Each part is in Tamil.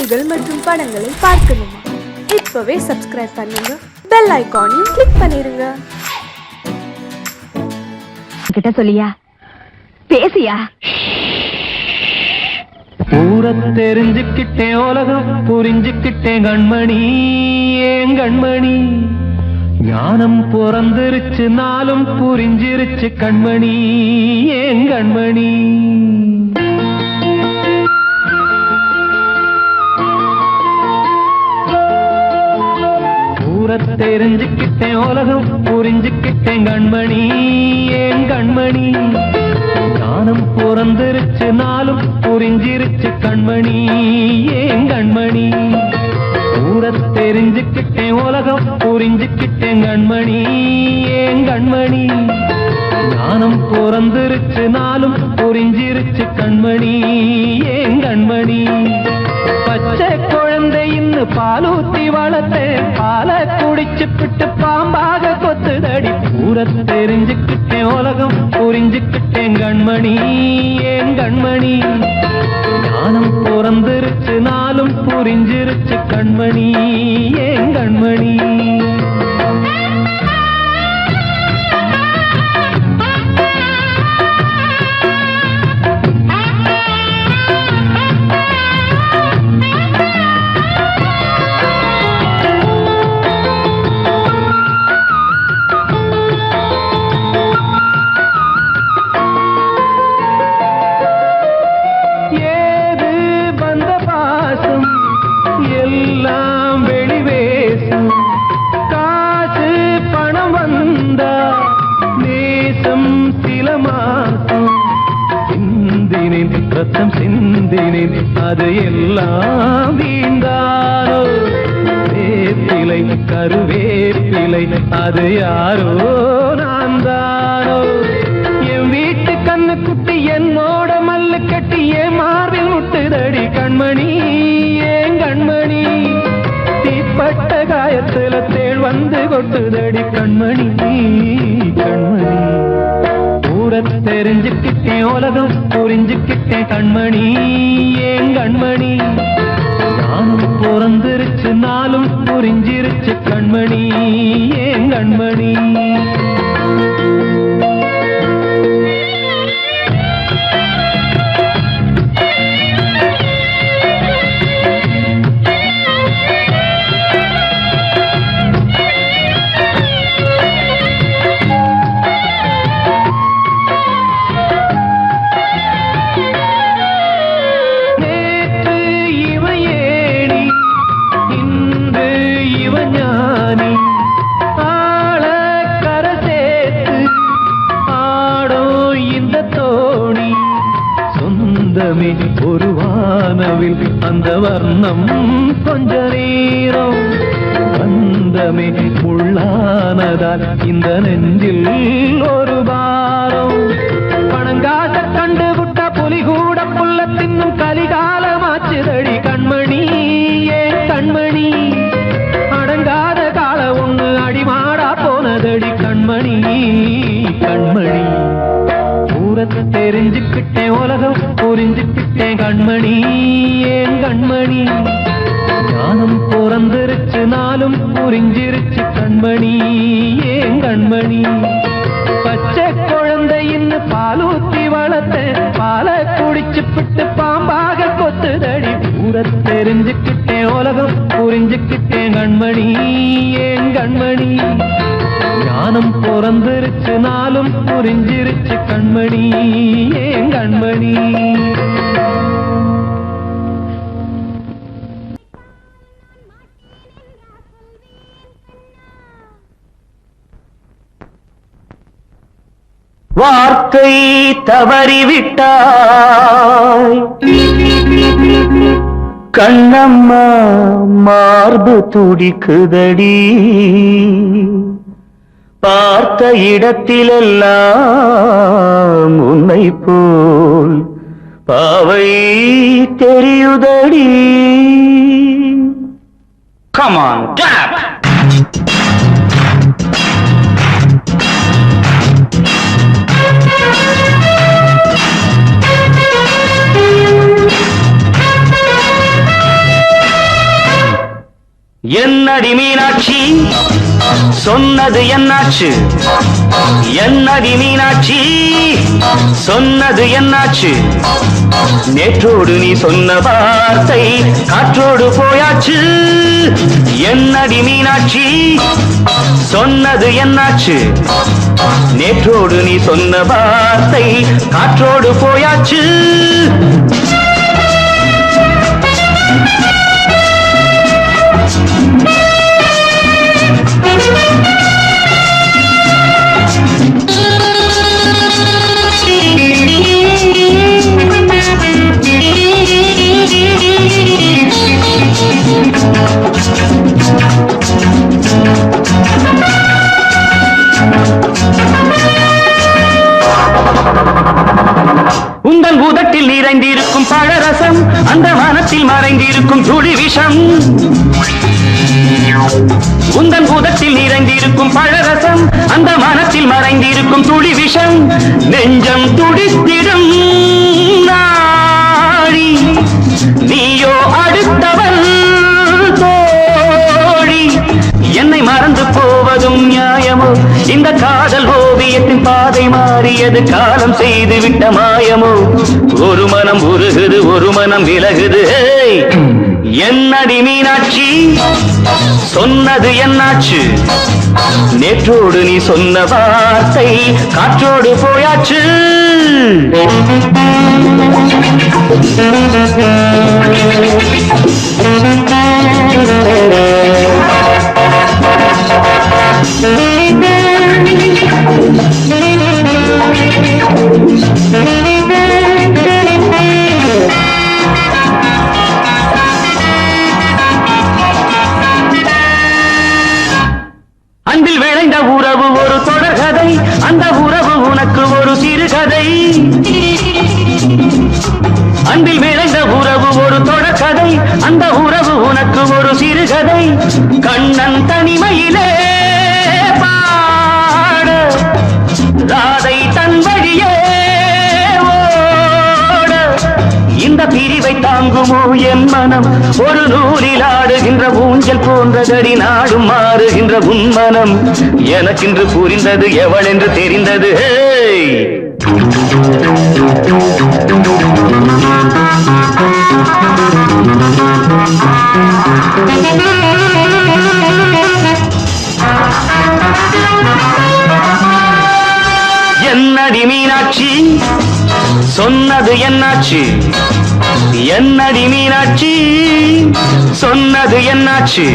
செய்திகள் மற்றும் படங்களை பார்க்கணுமா? இப்பவே சப்ஸ்கிரைப் பண்ணுங்க, பெல் ஐகானையும் கிளிக் பண்ணிருங்க. கிட்ட சொல்லியா பேசியா? ஊர தெரிஞ்சுக்கிட்டேன், உலகம் புரிஞ்சுக்கிட்டேன் கண்மணி, ஏன் கண்மணி. ஞானம் பிறந்திருச்சு, நாளும் புரிஞ்சிருச்சு கண்மணி, ஏன் கண்மணி. ஊர தெரிஞ்சுக்கிட்டேன், உலகம் புரிஞ்சுக்கிட்டேன் கண்மணி, ஏன் கண்மணி. ஞானம் பிறந்திருச்சு, நாளும் புரிஞ்சிருச்சு கண்மணி, ஏன் கண்மணி. ஊர தெரிஞ்சுக்கிட்டேன், உலகம் புரிஞ்சுக்கிட்டேன் கண்மணி, ஏன் கண்மணி. ஞானம் பிறந்திருச்சு, நாளும் புரிஞ்சிருச்சு கண்மணி, ஏன் கண்மணி. பச்சை குழந்தை இன்னும் பாலூத்தி வளர்த்தேன், பாலை குடிச்சு பிட்டு பாம்பாக கொத்துதடி. ஊர தெரிஞ்சுக்கிட்டேன், உலகம் புரிஞ்சுக்கிட்டேன் கண்மணி, ஏன் கண்மணி. ஞானம் பிறந்திருச்சு, நாளும் புரிஞ்சிருச்சு கண்மணி, ஏன் கண்மணி. ரத்தம் சிந்தினேன், அது எல்லாம் வீண்டாரோ. வேப்பிலை கருவேப்பிலை, அது யாரோ நான் தானோ. என் வீட்டு கண்ணு குட்டி என்னோட மல்லு கட்டி என் மார்பில் முட்டுதடி கண்மணி, ஏன் கண்மணி. தீப்பட்ட காயத்துல தேள் வந்து கொட்டுதடி கண்மணி, கண்மணி. ஊர தெரிஞ்சுக்கிட்டேன், உலகம் புரிஞ்சுக்கிட்டேன் கண்மணி, ஏன் கண்மணி. ஞானம் பிறந்திருச்சு, நாளும் புரிஞ்சிருச்சு கண்மணி, ஏன் கண்மணி. ஒரு வானவில் அந்த வர்ணம் கொஞ்ச நேரம் வந்தமே உள்ளானதால் இந்த நெஞ்சில் ஒரு பாரம். பணங்காச கண்டு விட்ட புலி கூட புல்ல தின்னும் கலிகாலமாச்சுதடி கண்மணி, ஏன் கண்மணி. அடங்காத கால ஒண்ணு அடிமாடா போனதடி கண்மணி, கண்மணி. தெரிஞ்சுக்கிட்டேன், உலகம் புரிஞ்சுக்கிட்டேன் கண்மணி, ஏன் கண்மணி. ஞானம் பிறந்திருச்சு, நாளும் புரிஞ்சிருச்சு கண்மணி, ஏன் கண்மணி. பச்சை குழந்தை இன்னும் பாலூத்தி வளர்த்தேன், பாலை குடிச்சு பிட்டு பாம்பாக கொத்துதடி. ஊர தெரிஞ்சுக்கிட்டேன், உலகம் புரிஞ்சுக்கிட்டேன் கண்மணி, ஏன் கண்மணி. ஞானம் பிறந்திருச்சு, நாளும் புரிஞ்சிருச்சு கண்மணி, ஏன் கண்மணி. வார்த்தை தவறிவிட்டாய் கண்ணம்மா, மார்பு துடிக்குதடி. பார்த்த இடத்திலெல்லாம் உன்னை போல் பாவை தெரியுதடி. Come on, tap! என்னடி மீனாட்சி சொன்னது என்னாச்சு? என்னடி மீனாட்சி சொன்னது என்னாச்சு? நேற்றோடு நீ சொன்ன வார்த்தை காற்றோடு போயாச்சு. என்னடி மீனாட்சி சொன்னது என்னாச்சு? நேற்றோடு நீ சொன்ன வார்த்தை காற்றோடு போயாச்சு. உந்தன் உதட்டில் நிறைந்திருக்கும் பழரசம் அந்த மனத்தில் மறைந்திருக்கும் துளி விஷம். உந்தன் உதட்டில் நிறைந்திருக்கும் பழரசம் அந்த மனத்தில் மறைந்திருக்கும் துளி விஷம். நெஞ்சம் துடித்திடும் நாடி நீயோ அடுத்தவள் தோழி. என்னை மறந்து போவதும் நியாயமோ? இந்த காதல் ஓவியத்தின் பாதை மாறியது காலம் செய்து விட்ட மாயமோ? ஒரு மனம் உருகுது ஒரு மனம் விலகுது. என்னடி மீனாட்சி சொன்னது என்னாச்சு? நேற்றோடு நீ சொன்ன வார்த்தை காற்றோடு போயாச்சு. அன்பில் விளைந்த உறவு ஒரு தொடர்கதை, அந்த உறவு உனக்கு ஒரு சிறுகதை. அன்பில் விளைந்த உறவு ஒரு தொடர்கதை, அந்த உறவு உனக்கு ஒரு சிறுகதை. கண்ணன் தனிமையிலே பாட ராதை தன் வழியே ஓட. இந்த பிரிவை தாங்குமோ என் மனம்? ஒரு நூலில் ஆடுகின்ற ஊஞ்சல் போன்றதடி நாடும் மாறுகின்ற உன்மனம். எனக்கென்று புரிந்தது எவள் என்று தெரிந்தது. என்னடி மீனாட்சி சொன்னது என்னாச்சு? என்னடி மீனாட்சி சொன்னது என்னாச்சு?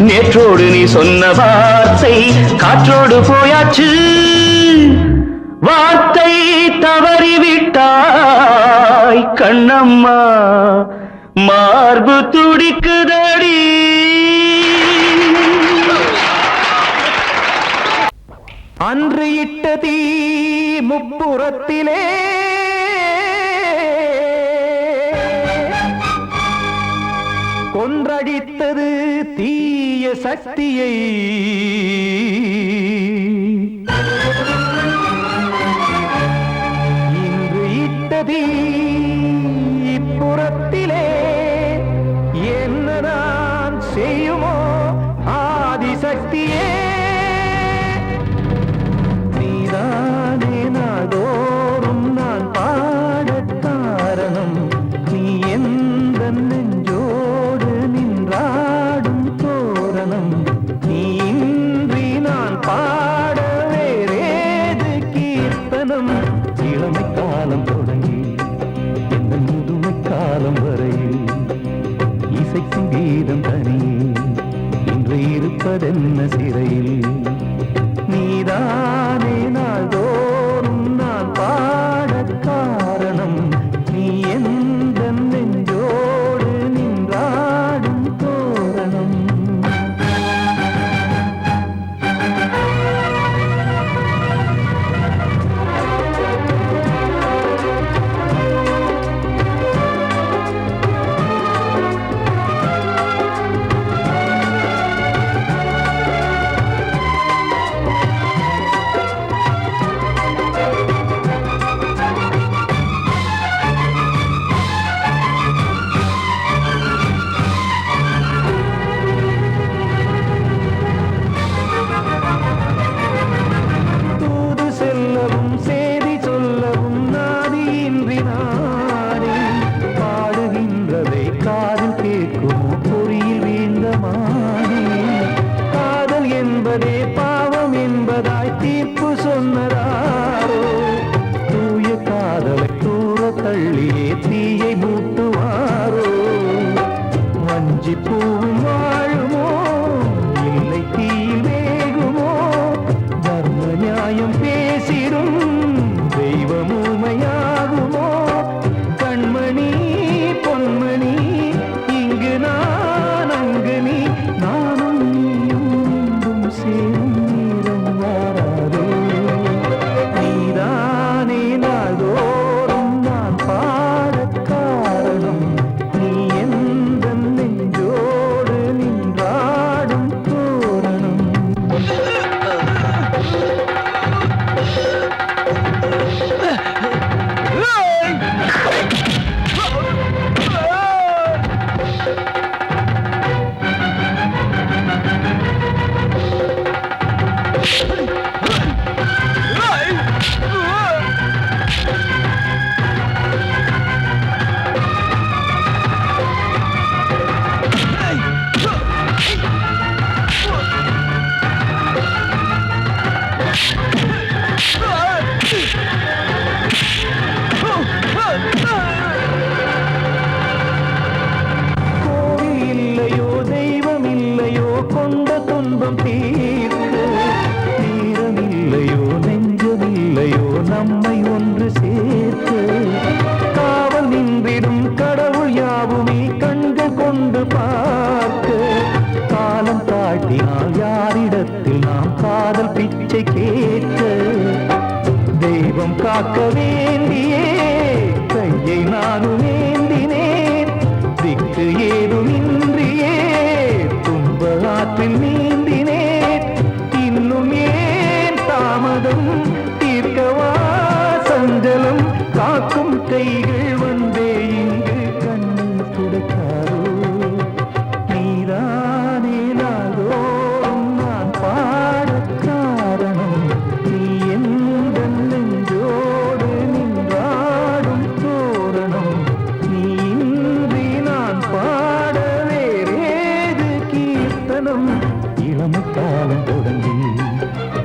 நேற்றோடு நீ சொன்ன வார்த்தை காற்றோடு போயாச்சு. வார்த்தை தவறிவிட்டாய் கண்ணம்மா, மார்பு துடிக்குதடி. அன்று இட்ட தீ முப்புறத்திலே கொன்றடித்தது தீய சக்தியை. இன்று இட்ட தீ இப்புறத்திலே என்ன நான் செய்யுமோ ஆதிசக்தியே. நீதானே நாள்தோறும் நான் பாடக் காரணம். நீ எந்த நெஞ்சோடு நின்றாடும் தோரணம். நீ இன்றி நான் பாட வேறேது கீர்த்தனம். இளமை காலம் தொடங்கி எந்த முதுமை காலம் வரையில் இசைக்கும் கீதம் தனியே இன்று இருப்பதென்ன சிறையில். நீதானே நாள்தோறும் நான் பாடக் காரணம். நீ எந்த நெஞ்சோடு நின்றாடும் தோரணம். வஞ்சி பூவும் வாழுமோ இல்லை தீயில் வேகுமோ தர்ம நியாயம் பேசிடும் தெய்வம் ஊமையாகுமோ கண்மணி பொன்மணி இங்கு நான் அங்கு நீ நானும் நீயும் மீண்டும் சேரும் நேரம் வாராதோ நீதானே நாள்தோறும் நான் பாடக் காரணம் நீ எந்த நெஞ்சோடு நின்றாடும் தோரணம் கோவில் இல்லையோ தெய்வம் இல்லையோ கொண்ட துன்பம் தீர்க்க தீரம் இல்லையோ நெஞ்சம் இல்லையோ நம்மை ஒன்று சேர்க்க காவல் நின்றிடும் கடவுள் யாவுமே கண்கள் கொண்டு பார்க்க காலம் தாட்டினால் யாரிடத்தில் நாம் காதல் பிச்சை கேட்க தெய்வம் காக்க வேண்டியே கையை நானும் ஏந்தினேன் திக்கு ஏதுமின்றியே துன்ப ஆற்றில் நீந்தினேன் இன்னும் ஏன் தாமதம் தீர்க்கவா சஞ்சலம் காக்கும் கைகள் வந்தே இங்கு கண்ணீர் துடைக்காதோ நீதானே நாள்தோறும் நான் பாடக் காரணம் நீ எந்த நெஞ்சோடு நின்றாடும் தோரணம் நீ இன்றி நான் பாட வேறேது கீர்த்தனம் இளமை காலம் தொடங்கி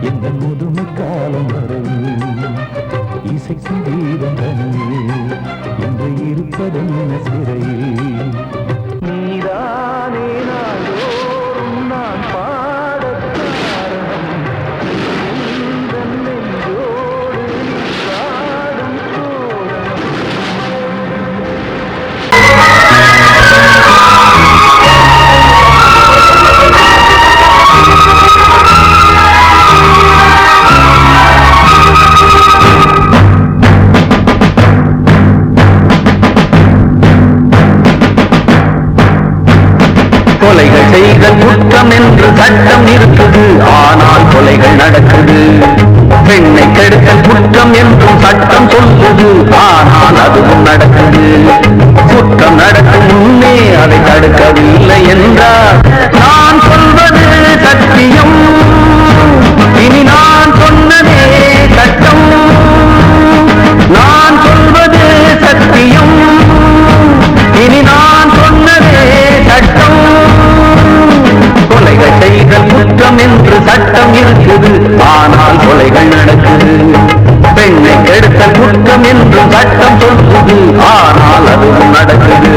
எந்த முதுமை காலம் வரை இசைக்கும் கீதம் தனியே என்று இருப்பதென்ன சிறையில் நீதானே நாள்தோறும் நான் பாடக் காரணம் எந்த நெஞ்சோடு நின்றாடும் தோரணம் கொலைகள் செய்தல் குற்றம் என்று சட்டம் இருக்குது ஆனால் கொலைகள் நடக்குது பெண்ணை கெடுத்தல் குற்றம் என்றும் சட்டம் சொல்லுது ஆனால் அதுவும் நடக்குது குற்றம் நடக்கும் முன்னே அதை தடுக்கவில்லை என்றால் நான் சொல்வது சத்தியம் இனி நான் சொன்னதே சட்டம் நான் சொல்வது சத்தியம் இனி நான் சொன்னதே சட்டம் கொலைகள் செய்தல் குற்றம் என்று சட்டம் இருக்குது ஆனால் கொலைகள் நடக்குது பெண்ணை கெடுத்தல் குற்றம் என்று சட்டம் சொல்லுது ஆனால் அதுவும் நடக்குது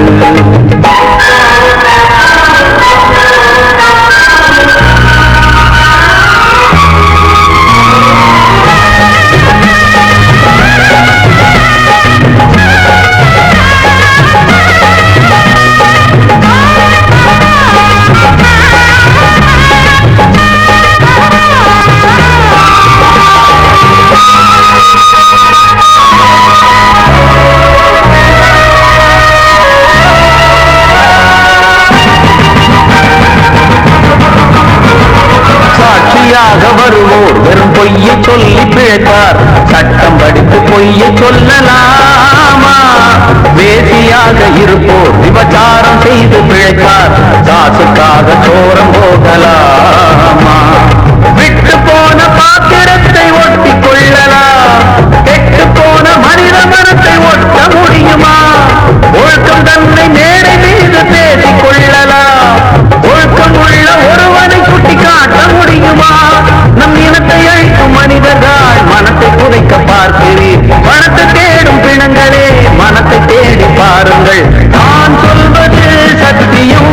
வருவோர் வெறும் பொய்யை சொல்லி பிழைப்பார் சட்டம் படித்து பொய்யை சொல்லலாமா வேசியாக இருப்போர் விபச்சாரம் செய்து பிழைப்பார் காசுக்காக சோரம் போகலாமா விட்டு போன பாத்திரத்தை ஒட்டி கொள்ளலாம் கெட்டு போன மனித மனத்தை ஒட்ட முடியுமா ஒழுக்கம் தன்னை மேடை மீது பேசிக் கொள்ளலாம் ஒழுக்கம் உள்ள ஒருவனை குட்டி காட்ட முடியுமா நம் இனத்தை அழிக்கும் மனிதர்கள் மனத்தை புதைக்க பார்க்கிறீர் பணத்தை தேடும் பிணங்களே மனத்தை தேடி பாருங்கள் நான் சொல்வது சத்தியம்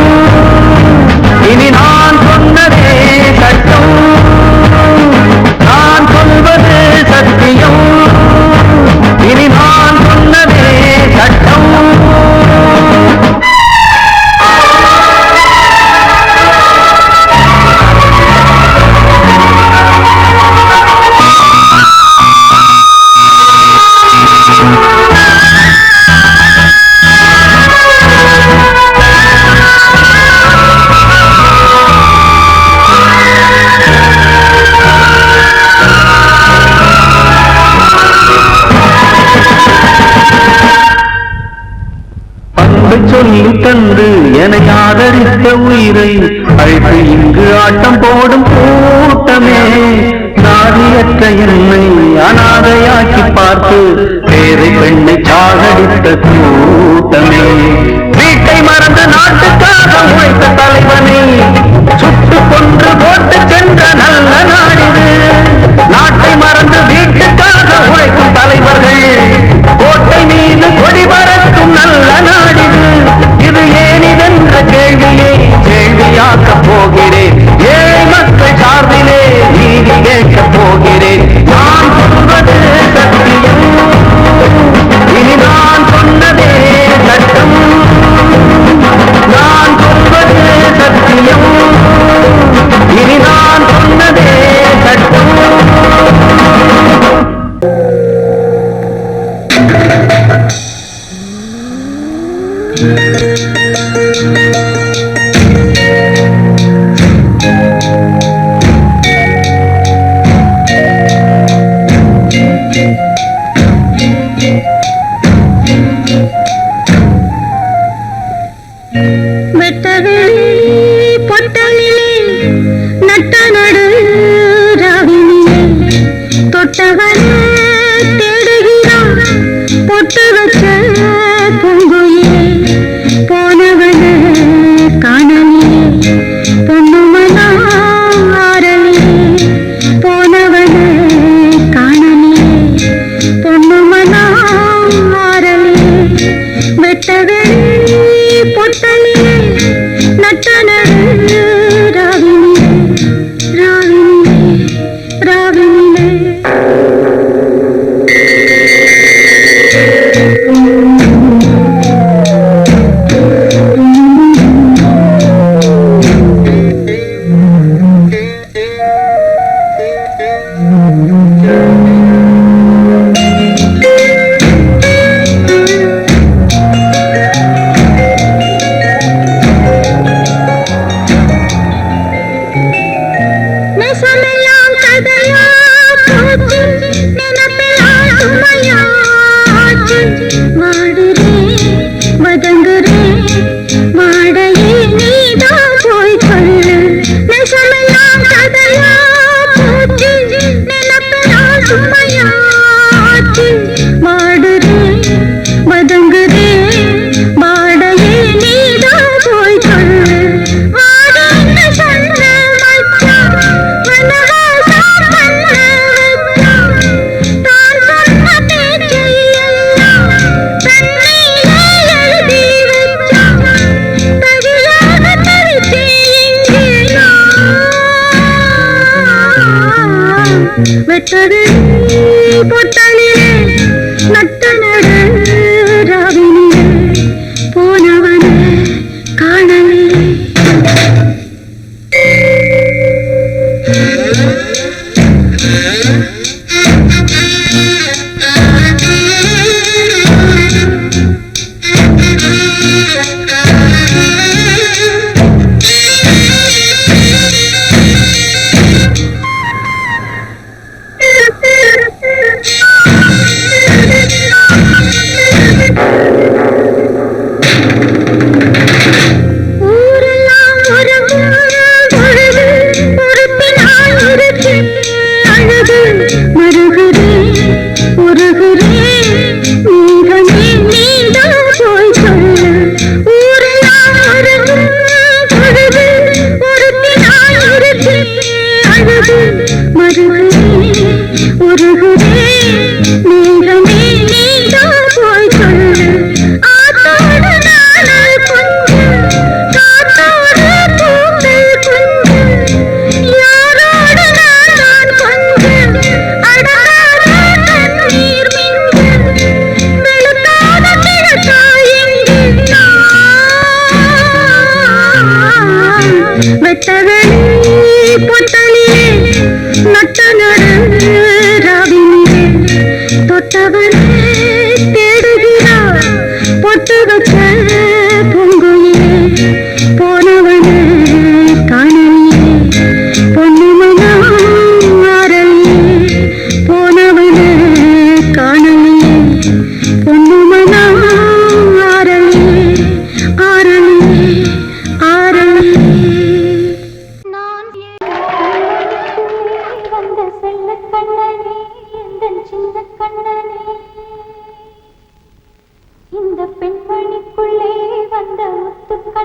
தந்து என ஆதரித்த உயிரை அழைத்து இங்கு ஆட்டம் போடும் கூட்டமே, நாதியற்ற என்னை அனாதையாக்கி பார்த்து பேரை பெண்ணை சாகடித்த கூட்டமே, வீட்டை மறந்து நாட்டுக்காக உழைத்த தலைவனை சுட்டு கொன்று போட்டு சென்ற நல்ல நாடிது, நாட்டை மறந்து வீட்டுக்காக உழைக்கும் தலைவர்கள் கோட்டை மீது கொடி பறக்கும் நல்ல நாடிது, இது ஏனிதென்ற கேள்வியை கேள்வியாக்கப் போகிறேன், ஏழை மக்கள் சார்பிலே நீதி கேட்கப் போகிறேன், நான் சொல்வது சத்தியம், இனி நான் சொன்னதே சட்டம், நான் சொல்வது சத்தியம், இனி நான் சொன்னதே சட்டம். வெட்டது பொட்டலிலே நட்ட நடு ராவினிலே போனவனே காணலே.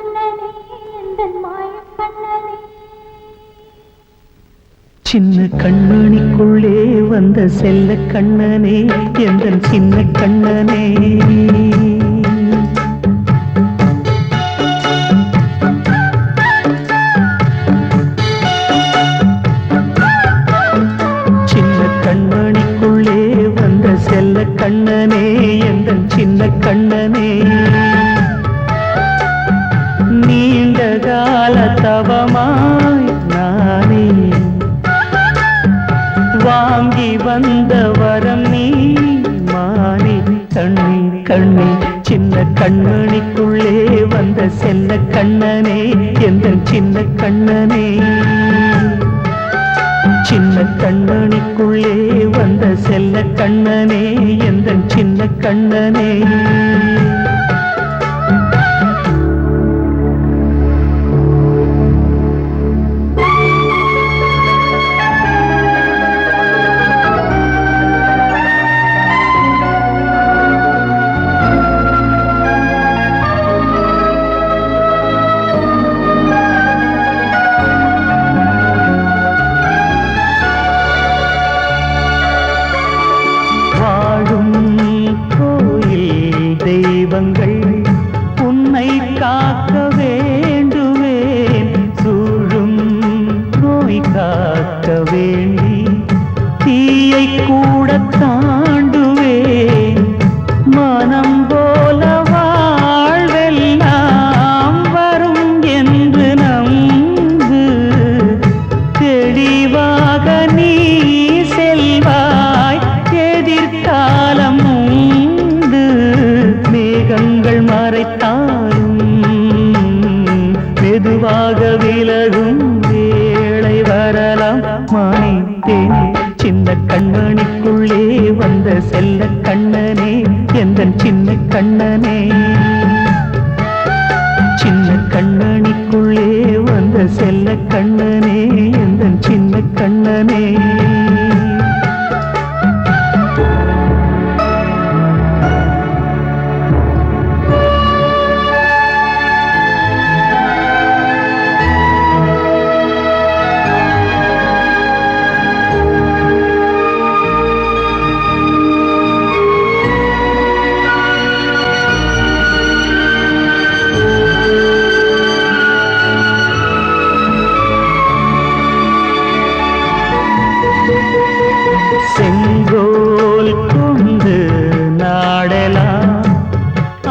கண்ணனே எந்தன் மாய கண்ணனே சின்ன கண்மணிக்குள்ளே வந்த செல்ல கண்ணனே எந்தன் சின்ன கண்ணனே சின்ன கண்மணிக்குள்ளே வந்த செல்ல கண்ணனே எந்தன் சின்ன கண்ணனே நீண்ட கால தவமாய் நானே வாங்கி வந்த வரம் நீ மானே கண்ணீர் கண்ணீர் சின்ன கண்மணிக்குள்ளே வந்த செல்ல கண்ணனே எந்தன் சின்ன கண்ணனே சின்ன கண்மணிக்குள்ளே வந்த செல்ல கண்ணனே எந்தன் சின்ன கண்ணனே உன்னை காக்க வேண்டுவேன் சூழும் நோய் காக்க வேண்டி தீயை கூட தாண்டுவேன் மனம் போல வாழ்வெல்லாம் வரும் என்று நம்பு தெளிவாக நீ செல்வாய் எதிர்காலம் மேகங்கள் மறைத்தாலும் மெதுவாக விலகும் வேளை வரலாம் மானே தேனே சின்ன கண்மணிக்குள்ளே வந்த செல்ல கண்ணனே எந்தன் சின்ன கண்ணனே சின்ன கண்மணிக்குள்ளே வந்த செல்ல கண்ணனே எந்தன் சின்ன கண்ணனே செங்கோல் கொண்டு நாடலாம்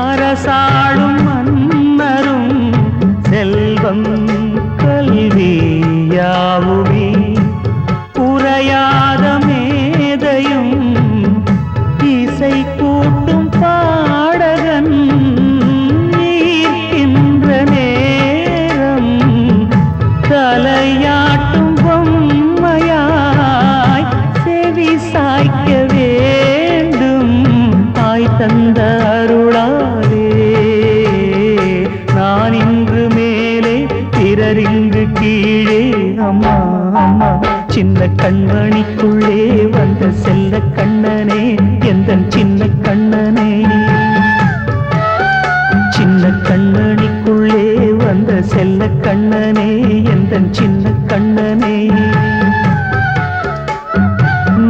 அரசாளும் மன்னரும் செல்வம் கல்வி யாவுமே உரையாத மேதையும் இசை கூட்டும் பாடகன் ஈர்க்கின்ற நேரம் தலையாட்டும் பொம்மையாய் செவி சாய்க்க வேண்டும் தாய் தந்த அருளாலே நான் இன்று மேலே பிறர் இங்கு கீழே அம்மா அம்மா சின்ன கண்மணிக்குள்ளே வந்த செல்ல கண்ணனே எந்தன் சின்ன கண்ணனே சின்ன கண்மணிக்குள்ளே வந்த செல்ல கண்ணனே எந்தன் சின்ன கண்ணனே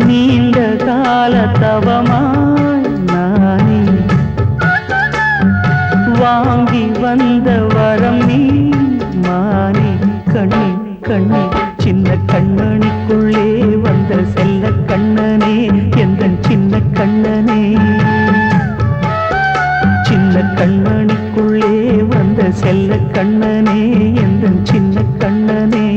நீண்ட கால தவமாய் நானே வாங்கி வந்த வரம் நீ மானே கண்ணே கண்ணே சின்ன கண்மணிக்குள்ளே வந்த செல்ல கண்ணனே எந்தன் சின்ன கண்ணனே சின்ன கண்மணிக்குள்ளே வந்த செல்ல கண்ணனே எந்தன் சின்ன கண்ணனே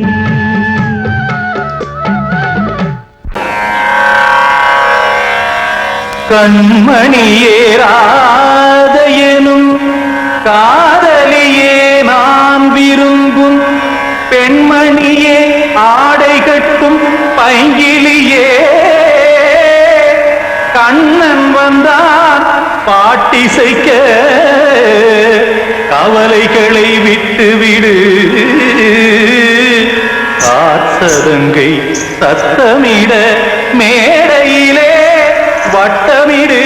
கண்மணியேராத எனும் காதலியே நான் விரும்பும் பெண்மணியே ஆடை கட்டும் பைங்கிலியே கண்ணன் வந்தான் பாட்டிசைக்க கவலைகளை விட்டுவிடு சதங்கை சத்தமிட மேடையிலே வட்டமிடு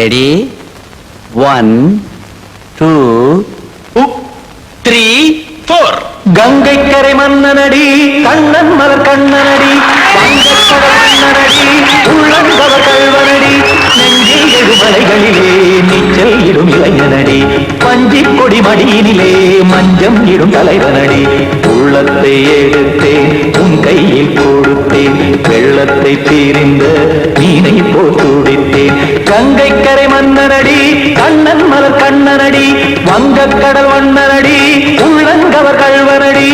ரெடி 1 2 3 4 கங்கை கரை மன்னனடி கண்ணன் மலர் கண்ணனடி வங்கக்கடல் மன்னனடி உள்ளங்கவர் கல்வனடி நெஞ்சில் எழுமலைகளிலே நீச்சல் இடும் இளைஞனடி பஞ்சிக் கொடி மடியினிலே மஞ்சம் இடும் தலைவனடி உள்ளத்தை எடுத்தேன் உன் கையில் கொடுத்தேன் வெள்ளத்தை தீரிந்த மீனை போல் துடித்தேன் கங்கை கரை மன்னனடி கண்ணன் மலர் கண்ணனடி வங்கக்கடல் வண்ணனடி உள்ளங்கவர் கல்வனடி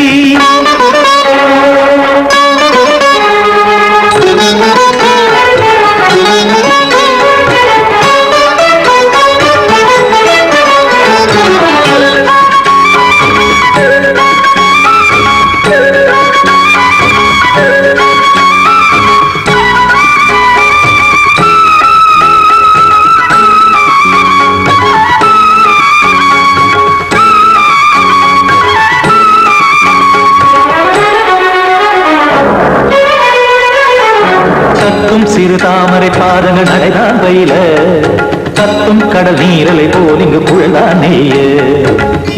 சிறு தாமரை பாதங்கள் நடைதான் பயில கத்தும் கடல் நீரலை போல் இங்கு புழதான் நெய்ய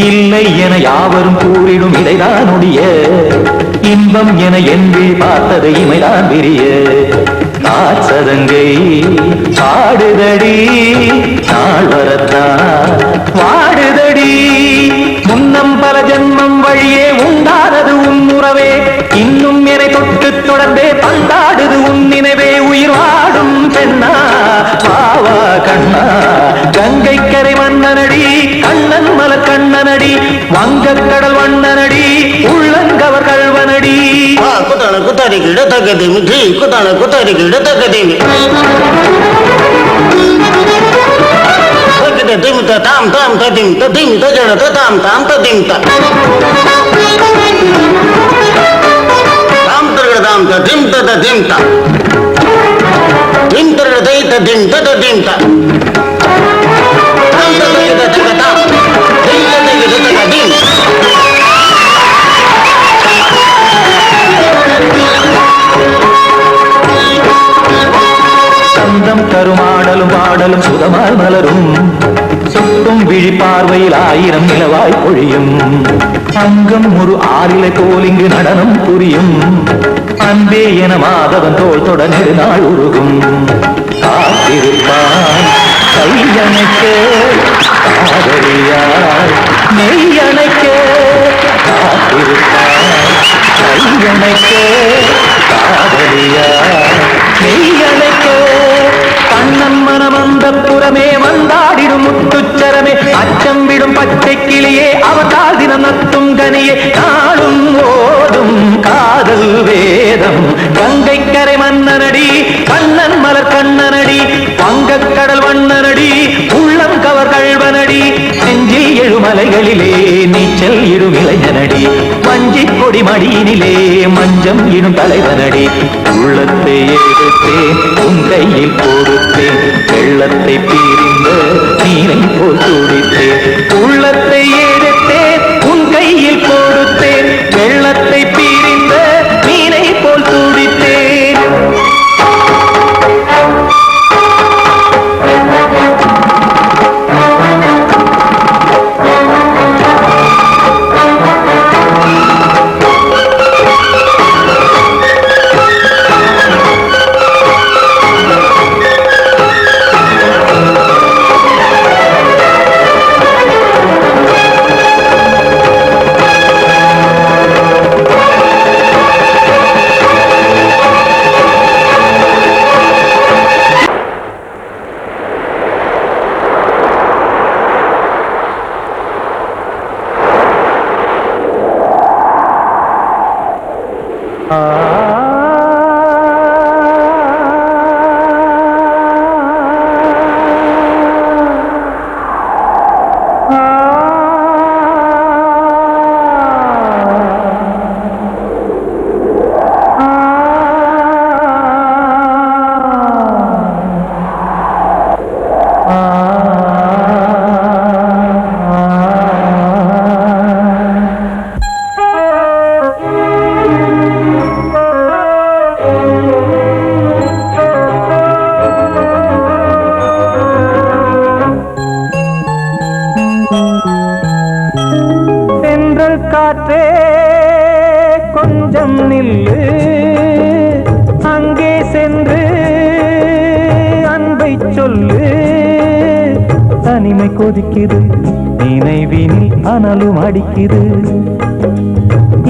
இல்லை என யாவரும் கூறிடும் இடைதான் ஒடிய இன்பம் என என்று பார்த்தது இமைதான் விரிய நாச்சதங்கை பாடுதடி நாள் வரத்தான் வாடுதடி முன்னம் பல ஜென்மம் வழியே உண்டானது உன் உறவே இன்னும் என்னை தொட்டு தொடர்ந்தே பந்தாடுது உன் நினைவே உயிர் வாடும் பெண்ணா பாவா கண்ணா கங்கை கரை மன்னனடி கண்ணன் மலர் கண்ணனடி வங்கக்கடல் வண்ணனடி உள்ளங்கவர் கல்வனடி குத்தான குத்தாரி கிட தக்கதேமி ஜி குத்தான குத்தாரி கிட தக்கதேமி திமித்த தாம் தாம் ததிம் ததிம் தஜட தாம் தாம் ததிம் தாம் தரகட தாம் ததிம் ததிம் தாம் திம் தரகட தை ததிம் ததிம் தாம் தாம் ததிம் ததிம் தாம் தை ததிம் ததிம் சந்தம் கருமாடலும் பாடலும் சுதமால் மலரும் சுட்டும் விழி பார்வையில் ஆயிரம் நிலவாய் பொழியும் அங்கம் ஒரு ஆறிலை போல் இங்கு நடனம் புரியும் அன்பே என மாதவன் தோல் தொட நெடுநாள் உருகும் காத்திருப்பான் கையணைக்க காதலியாய் நெய்யணைக்க காத்திருப்பான் கையணைக்க காதலியாய் நெய்யணைக்க கண்ணன் மனம் அந்த புறமே வந்தாடிடும் முத்துச்சரமே அச்சம் விடும் பச்சை கிளியே அவதால் தினம் நத்தும் கனியே நாளும் ஓடும் காதல் வேதம் கங்கை கரை மன்னனடி கண்ணன் மலர் கண்ணனடி வங்கக்கடல் வண்ணனடி உள்ளம் கவர் கல்வனடி நெஞ்சில் எழுமலைகளிலே நீச்சல் இடும் இளைஞனடி வஞ்சிக் கொடி மடியினிலே மஞ்சம் இடும் தலைவனடி உள்ளத்தை எடுத்தேன் உன் கையில் கொடுத்தேன் வெள்ளத்தை பீரிந்த நீரை போல் துடித்தேன் உள்ளத்தை எடுத்தேன் உன் கையில் கொடுத்தேன் வெள்ளத்தை பீரிந்த நீரை போல் துடித்தேன் கொதிக்குது நினைவினில் அனலும் அடிக்குது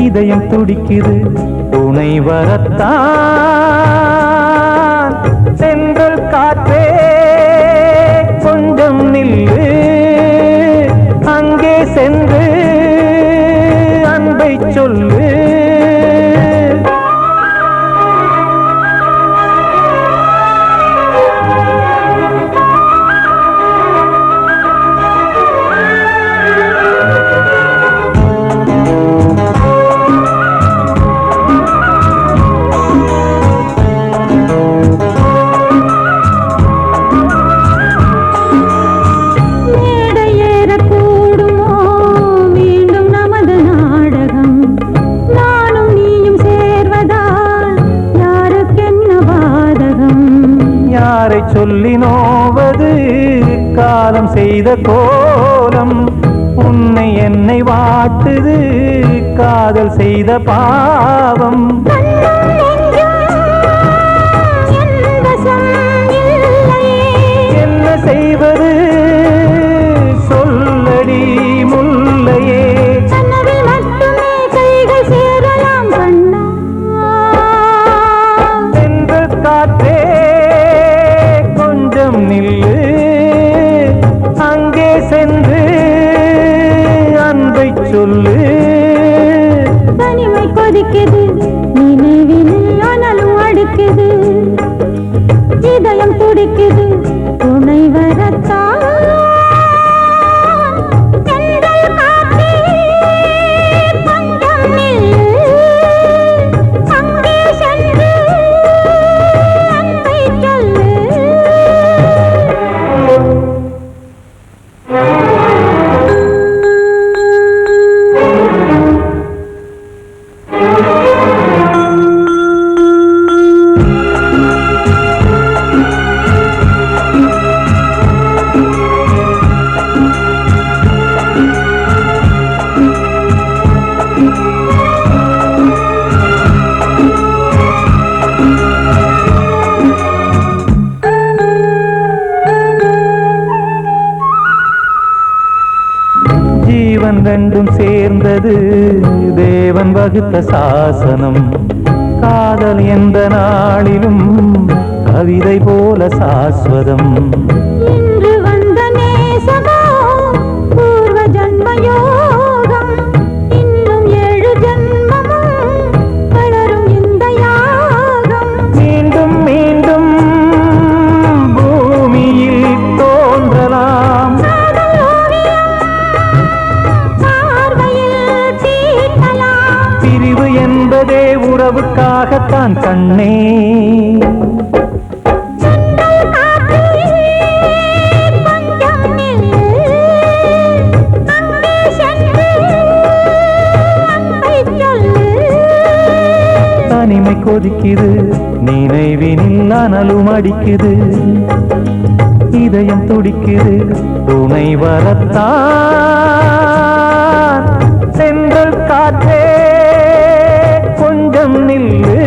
இதயம் துடிக்குது துணை வரத்தான் சென்றல் காற்றே கொஞ்சம் நில்லு அங்கே சென்று அன்பை சொல்லு சொல்லி நோவது காலம் செய்த கோலம் உன்னை என்னை வாட்டுது காதல் செய்த பாவம் என்ன செய்வது சொல்லடி முல்லையே சென்று காற்றே நில்லு அங்கே சென்று அன்பை சொல்லு தனிமை கொதிக்குது நினைவினில் அனலும் அடிக்குது இதயம் துடிக்குது துணை வரத்தான் ஜீவன் ரெண்டும் சேர்ந்தது தேவன் வகுத்த சாசனம் காதல் எந்த நாளிலும் கவிதை போல சாஸ்வதம் இன்று வந்த நேசமோ பூர்வ ஜன்ம யோகம் இன்னும் 7 ஜன்மமும் வளரும் இந்த யாகம் மீண்டும் மீண்டும் பூமியில் தோன்றலாம் பிரிவு என்பதே உறவுக்காகத்தான் கண்ணே தனிமை கொதிக்குது நினைவினில் அனலும் அடிக்குது இதயம் துடிக்குது துணை வரத்தான் சென்றல் காற்றே கொஞ்சம் நில்லு